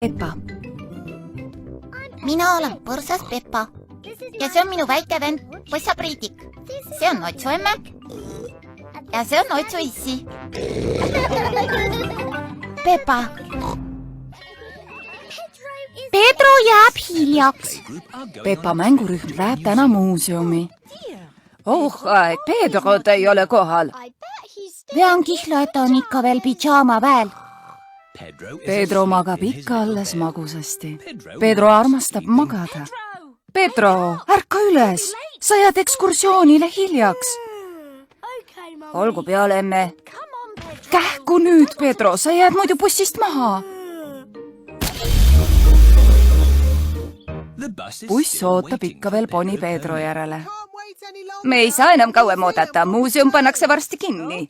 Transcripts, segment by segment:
Peppa. Mina olen põrsas Peppa ja see on minu väike vend Põssa Priidik. See on Otsu emme ja see on Otsu issi. Peppa. Pedro jääb hiljaks. Peppa mängurühm läheb täna muuseumi. Pedro ei ole kohal. Vean kihla, et ta on ikka veel pidžaama väel. Pedro magab ikka alles magusasti. Pedro armastab magada. Pedro, ärka üles! Sa jääd ekskursioonile hiljaks. Olgu peale, emme. Kähku nüüd, Pedro, sa jääd muidu bussist maha. Buss ootab ikka veel poni Pedro järele. Me ei saa enam kauem oodata, muuseum pannakse varsti kinni.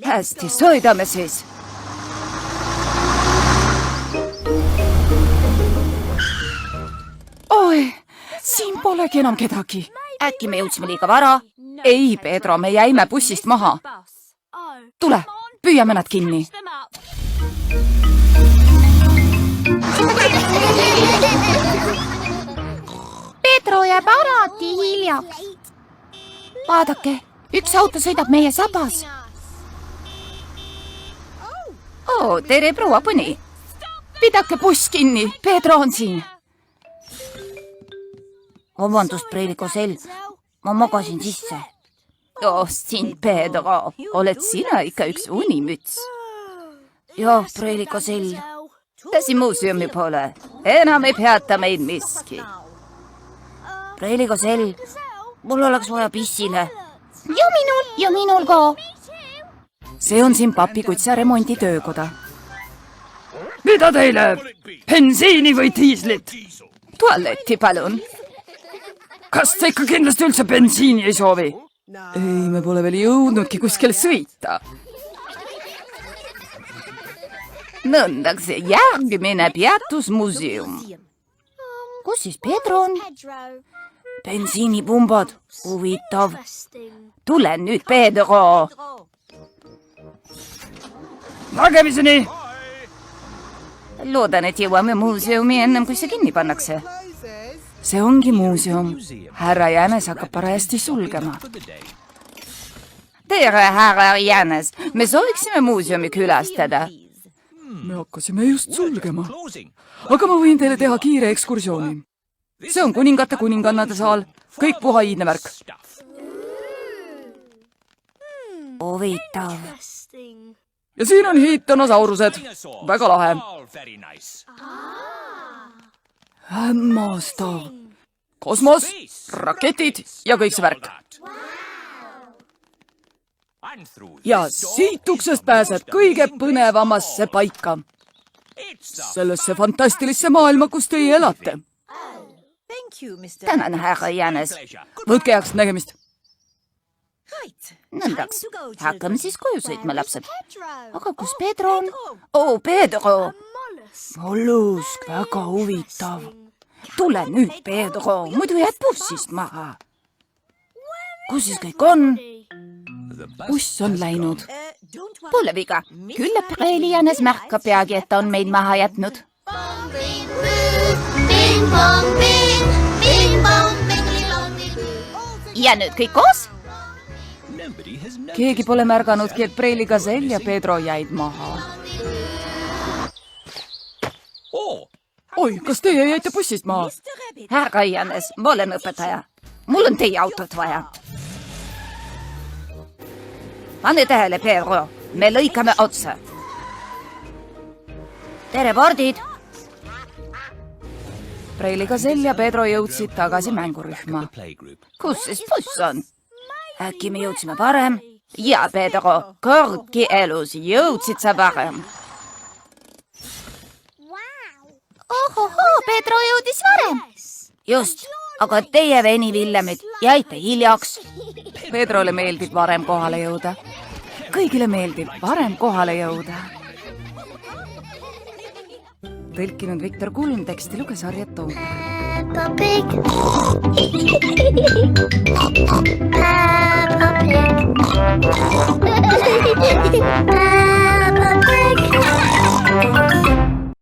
Hästi, sõidame siis. Oi, siin polegi enam kedagi. Äkki me jõudsime liiga vara? Ei, Pedro, me jäime bussist maha. Tule, püüame nad kinni. Pedro jääb alati hiljaks. Vaadake, üks auto sõidab meie sabas. Tere, proua Põni. Pidake buss kinni, Pedro on siin. Vabandust, Preeliko Sell, ma magasin sisse. Siin, Pedro, oled sina ikka üks unimüts? Jah, Preeliko Sell. Täsi muuseumi poole, enam ei peata meid miski. Preeliko Sell, mul oleks vaja pissile. Ja minul ka. See on siin papikutsa remonditöökoda. Mida teile? Bensiini või diislit? Tualetti, palun. Kas te ikka kindlasti üldse bensiini ei soovi? Ei, me pole veel jõudnudki kuskil sõita. Nõndaks järgmine peatus muuseum. Kus siis Pedro on? Bensiinipumbad, huvitav. Tule nüüd, Pedro. Nägemiseni! Loodan, et jõuame muuseumi ennem, kui see kinni pannakse. See ongi muuseum. Härra Jänes hakkab parajasti sulgema. Tere, härra Jänes. Me sooviksime muuseumi külastada. Me hakkasime just sulgema. Aga ma võin teile teha kiire ekskursiooni. See on kuningate kuningannade saal. Kõik puhaiidne värk. Huvitav. Ja siin on hiitonosaurused. Väga lahe. Hämmastav. Kosmos, raketid ja kõik see värk. Ja siit uksest pääsed kõige põnevamasse paika. Sellesse fantastilisse maailma, kus teie elate. Tänan, härra Jänes. Võtke heaks nägemist. Nõndaks, hakkame siis koju sõitma, lapsed. Aga kus Pedro on? Pedro! Mollusk, väga huvitav. Tule nüüd, Pedro, muidu jääd bussist maha. Kus siis kõik on? Buss on läinud. Pole viga. Küllap Reeli Jänes märkab peagi, et ta on meid maha jätnud. Ja nüüd kõik koos? Keegi pole märganudki, et Preeliga Sell ja Pedro jäid maha. Oi, kas teie jäite bussist maha? Härra Jänes, ma olen õpetaja. Mul on teie autot vaja. Pane tähele, Pedro. Me lõikame otsa. Tere, pardid! Preeliga Sell ja Pedro jõudsid tagasi mängurühma. Kus siis buss on? Äkki me jõudsime varem? Ja, Pedro, kordki elus jõudsid sa varem. Ohohoo, Pedro jõudis varem. Just, aga teie veni Villemid jäite hiljaks. Pedrole meeldib varem kohale jõuda. Kõigile meeldib varem kohale jõuda. Tõlkinud Viktor Kulm, teksti luges Harriet Toom. Peppa Pig. Peppa Pig. Peppa Pig.